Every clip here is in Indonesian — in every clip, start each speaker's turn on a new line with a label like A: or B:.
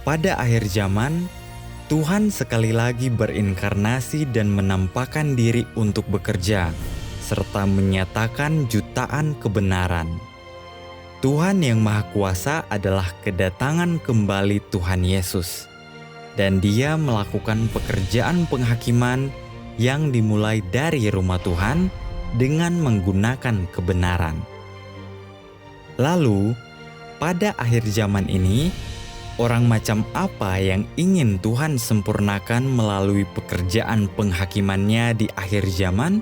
A: Pada akhir zaman, Tuhan sekali lagi berinkarnasi dan menampakkan diri untuk bekerja, serta menyatakan jutaan kebenaran. Tuhan yang Maha Kuasa adalah kedatangan kembali Tuhan Yesus, dan Dia melakukan pekerjaan penghakiman yang dimulai dari rumah Tuhan dengan menggunakan kebenaran. Lalu, pada akhir zaman ini, orang macam apa yang ingin Tuhan sempurnakan melalui pekerjaan penghakimannya di akhir zaman?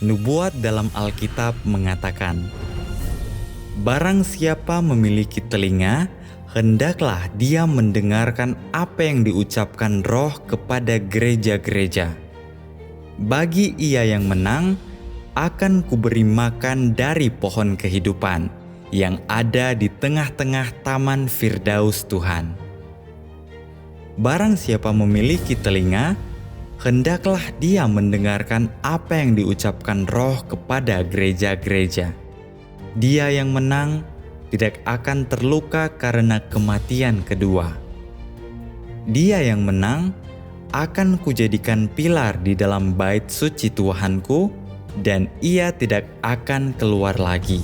A: Nubuat dalam Alkitab mengatakan, "Barang siapa memiliki telinga, hendaklah dia mendengarkan apa yang diucapkan Roh kepada gereja-gereja. Bagi ia yang menang, akan kuberi makan dari pohon kehidupan yang ada di tengah-tengah taman Firdaus Tuhan." Barang siapa memiliki telinga, hendaklah dia mendengarkan apa yang diucapkan Roh kepada gereja-gereja. Dia yang menang tidak akan terluka karena kematian kedua. Dia yang menang akan kujadikan pilar di dalam bait suci Tuhanku, dan ia tidak akan keluar lagi.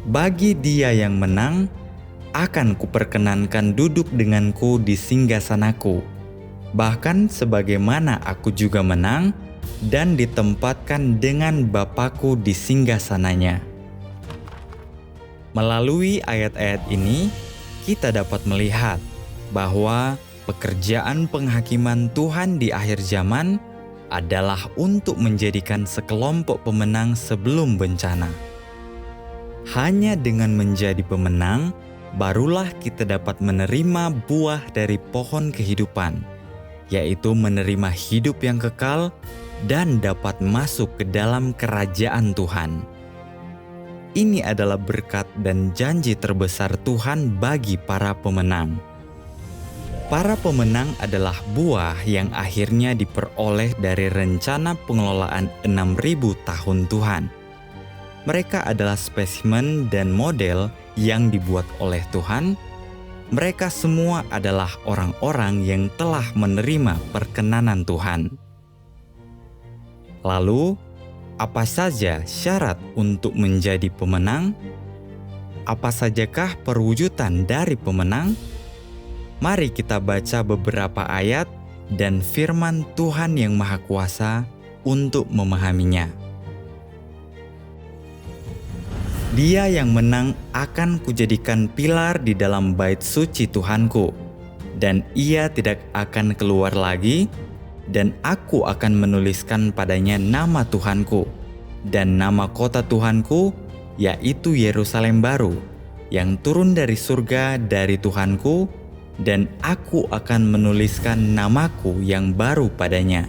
A: Bagi dia yang menang, akan kuperkenankan duduk denganku di singgasanaku, bahkan sebagaimana aku juga menang dan ditempatkan dengan Bapa-Ku di singgasananya. Melalui ayat-ayat ini, kita dapat melihat bahwa pekerjaan penghakiman Tuhan di akhir zaman adalah untuk menjadikan sekelompok pemenang sebelum bencana. Hanya dengan menjadi pemenang, barulah kita dapat menerima buah dari pohon kehidupan, yaitu menerima hidup yang kekal dan dapat masuk ke dalam kerajaan Tuhan. Ini adalah berkat dan janji terbesar Tuhan bagi para pemenang. Para pemenang adalah buah yang akhirnya diperoleh dari rencana pengelolaan 6.000 tahun Tuhan. Mereka adalah spesimen dan model yang dibuat oleh Tuhan. Mereka semua adalah orang-orang yang telah menerima perkenanan Tuhan. Lalu, apa saja syarat untuk menjadi pemenang? Apa sajakah perwujudan dari pemenang? Mari kita baca beberapa ayat dan firman Tuhan yang Maha Kuasa untuk memahaminya. Dia yang menang akan kujadikan pilar di dalam bait suci Tuhanku, dan ia tidak akan keluar lagi, dan aku akan menuliskan padanya nama Tuhanku, dan nama kota Tuhanku, yaitu Yerusalem baru, yang turun dari surga dari Tuhanku, dan aku akan menuliskan namaku yang baru padanya.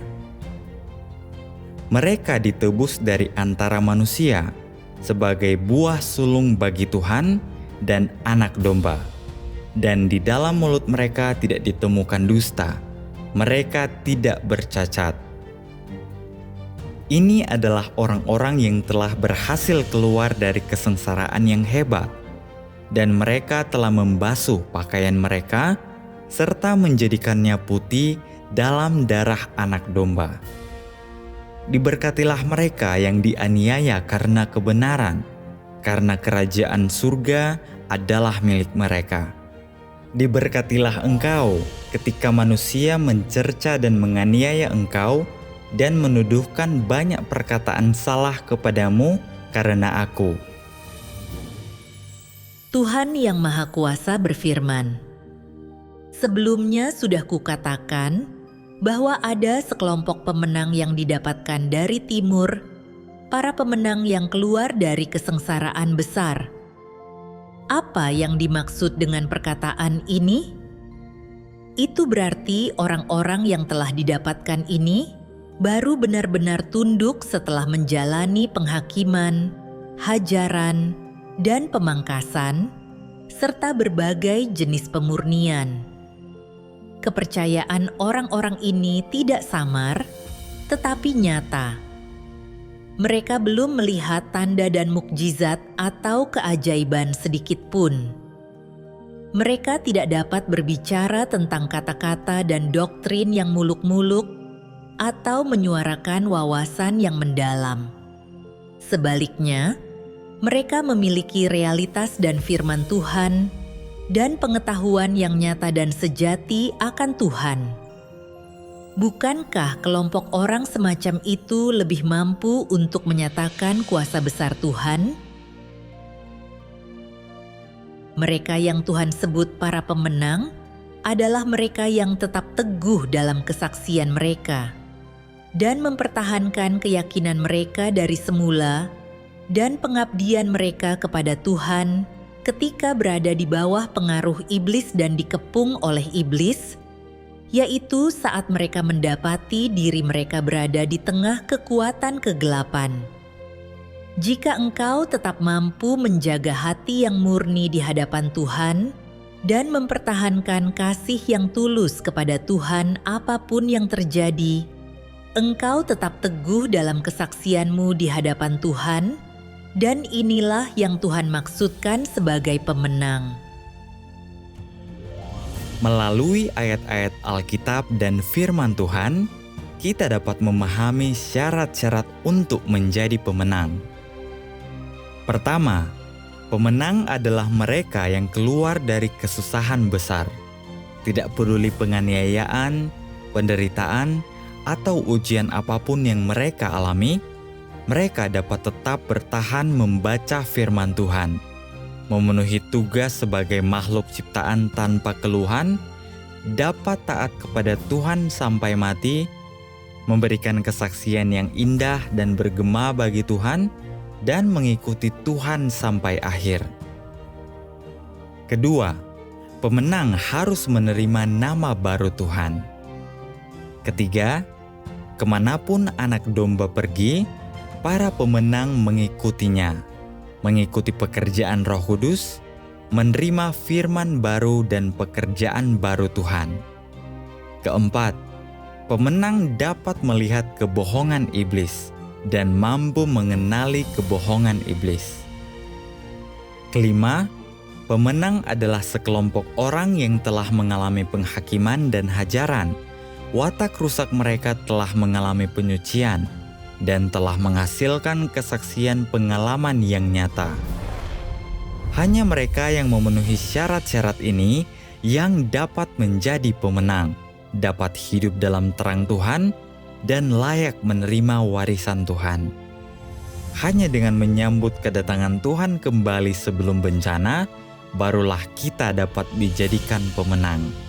A: Mereka ditebus dari antara manusia sebagai buah sulung bagi Tuhan dan anak domba. Dan di dalam mulut mereka tidak ditemukan dusta. Mereka tidak bercacat. Ini adalah orang-orang yang telah berhasil keluar dari kesengsaraan yang hebat, dan mereka telah membasuh pakaian mereka serta menjadikannya putih dalam darah anak domba. Diberkatilah mereka yang dianiaya karena kebenaran, karena kerajaan surga adalah milik mereka. Diberkatilah engkau ketika manusia mencerca dan menganiaya engkau dan menuduhkan banyak perkataan salah kepadamu karena aku.
B: Tuhan yang Maha Kuasa berfirman, "Sebelumnya sudah kukatakan bahwa ada sekelompok pemenang yang didapatkan dari timur, para pemenang yang keluar dari kesengsaraan besar." Apa yang dimaksud dengan perkataan ini? Itu berarti orang-orang yang telah didapatkan ini baru benar-benar tunduk setelah menjalani penghakiman, hajaran, dan pemangkasan, serta berbagai jenis pemurnian. Kepercayaan orang-orang ini tidak samar, tetapi nyata. Mereka belum melihat tanda dan mukjizat atau keajaiban sedikit pun. Mereka tidak dapat berbicara tentang kata-kata dan doktrin yang muluk-muluk atau menyuarakan wawasan yang mendalam. Sebaliknya, mereka memiliki realitas dan firman Tuhan dan pengetahuan yang nyata dan sejati akan Tuhan. Bukankah kelompok orang semacam itu lebih mampu untuk menyatakan kuasa besar Tuhan? Mereka yang Tuhan sebut para pemenang adalah mereka yang tetap teguh dalam kesaksian mereka dan mempertahankan keyakinan mereka dari semula dan pengabdian mereka kepada Tuhan ketika berada di bawah pengaruh iblis dan dikepung oleh iblis, yaitu saat mereka mendapati diri mereka berada di tengah kekuatan kegelapan. Jika engkau tetap mampu menjaga hati yang murni di hadapan Tuhan dan mempertahankan kasih yang tulus kepada Tuhan apapun yang terjadi, engkau tetap teguh dalam kesaksianmu di hadapan Tuhan, dan inilah yang Tuhan maksudkan sebagai pemenang.
A: Melalui ayat-ayat Alkitab dan firman Tuhan, kita dapat memahami syarat-syarat untuk menjadi pemenang. Pertama, pemenang adalah mereka yang keluar dari kesusahan besar. Tidak peduli penganiayaan, penderitaan, atau ujian apapun yang mereka alami, mereka dapat tetap bertahan membaca firman Tuhan, memenuhi tugas sebagai makhluk ciptaan tanpa keluhan, dapat taat kepada Tuhan sampai mati, memberikan kesaksian yang indah dan bergema bagi Tuhan, dan mengikuti Tuhan sampai akhir. Kedua, pemenang harus menerima nama baru Tuhan. Ketiga, kemanapun anak domba pergi, para pemenang mengikutinya, mengikuti pekerjaan Roh Kudus, menerima firman baru dan pekerjaan baru Tuhan. Keempat, pemenang dapat melihat kebohongan iblis dan mampu mengenali kebohongan iblis. Kelima, pemenang adalah sekelompok orang yang telah mengalami penghakiman dan hajaran. Watak rusak mereka telah mengalami penyucian dan telah menghasilkan kesaksian pengalaman yang nyata. Hanya mereka yang memenuhi syarat-syarat ini yang dapat menjadi pemenang, dapat hidup dalam terang Tuhan, dan layak menerima warisan Tuhan. Hanya dengan menyambut kedatangan Tuhan kembali sebelum bencana, barulah kita dapat dijadikan pemenang.